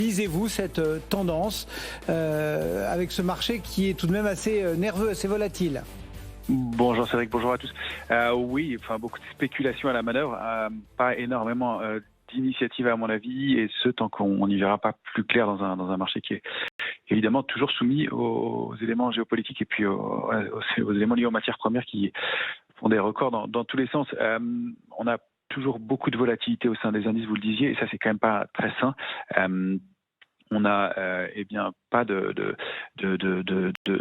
lisez-vous cette tendance avec ce marché qui est tout de même assez nerveux, assez volatile? Bonjour Cédric, bonjour à tous. Oui, beaucoup de spéculation à la manœuvre, pas énormément d'initiatives à mon avis, et ce tant qu'on n'y verra pas plus clair dans un marché qui est évidemment toujours soumis aux éléments géopolitiques et puis aux éléments liés aux matières premières qui font des records dans tous les sens. On a toujours beaucoup de volatilité au sein des indices, vous le disiez, et ça c'est quand même pas très sain. On a pas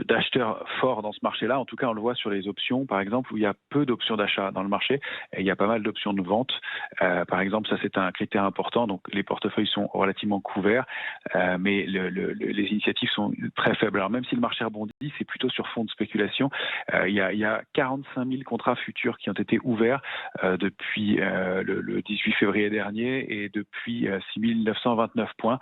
d'acheteurs forts dans ce marché-là. En tout cas, on le voit sur les options, par exemple, où il y a peu d'options d'achat dans le marché et il y a pas mal d'options de vente. Par exemple, ça c'est un critère important. Donc, les portefeuilles sont relativement couverts, mais les initiatives sont très faibles. Alors, même si le marché rebondit, c'est plutôt sur fond de spéculation. Il y a 45 000 contrats futurs qui ont été ouverts depuis le 18 février dernier et depuis 6 929 points.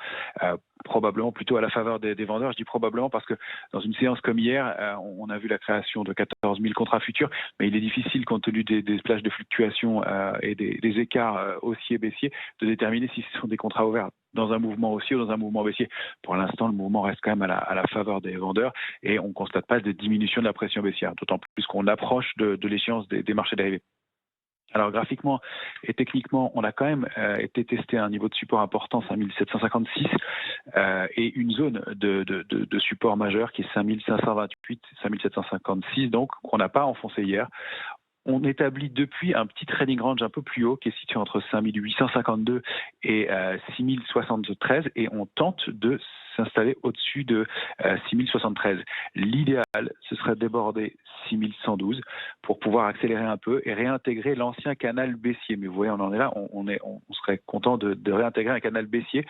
Probablement plutôt à la faveur des vendeurs. Je dis probablement parce que dans une séance comme hier, on a vu la création de 14 000 contrats futurs, mais il est difficile, compte tenu des plages de fluctuation et des écarts haussiers-baissiers, de déterminer si ce sont des contrats ouverts dans un mouvement haussier ou dans un mouvement baissier. Pour l'instant, le mouvement reste quand même à la faveur des vendeurs et on ne constate pas de diminution de la pression baissière, d'autant plus qu'on approche de l'échéance des marchés dérivés. Alors graphiquement et techniquement, on a quand même été testé à un niveau de support important, 5756, et une zone de support majeur qui est 5528, 5756, donc qu'on n'a pas enfoncé hier. On établit depuis un petit trading range un peu plus haut qui est situé entre 5852 et 6073 et on tente de s'installer au-dessus de 6073. L'idéal, ce serait de déborder 6112 pour pouvoir accélérer un peu et réintégrer l'ancien canal baissier. Mais vous voyez, on en est là, on serait content de réintégrer un canal baissier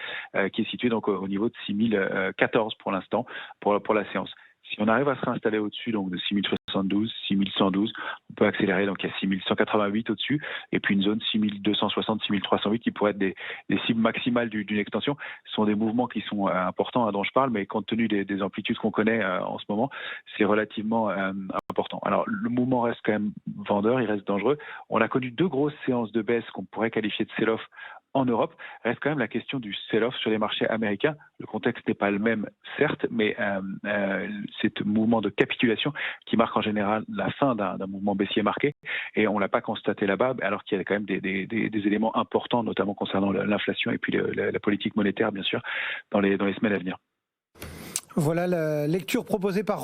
qui est situé donc au niveau de 6014 pour l'instant, pour la séance. Si on arrive à se réinstaller au-dessus donc de 6072, 6112, on peut accélérer. Donc il y a 6188 au-dessus et puis une zone 6260, 6308 qui pourraient être des cibles maximales d'une extension. Ce sont des mouvements qui sont importants dont je parle, mais compte tenu des amplitudes qu'on connaît en ce moment, c'est relativement important. Alors le mouvement reste quand même vendeur, il reste dangereux. On a connu 2 grosses séances de baisse qu'on pourrait qualifier de sell-off en Europe. Reste quand même la question du sell-off sur les marchés américains. Le contexte n'est pas le même, certes, mais c'est un mouvement de capitulation qui marque en général la fin d'un mouvement baissier marqué, et on ne l'a pas constaté là-bas, alors qu'il y a quand même des éléments importants, notamment concernant l'inflation et puis la politique monétaire, bien sûr, dans les semaines à venir. Voilà la lecture proposée par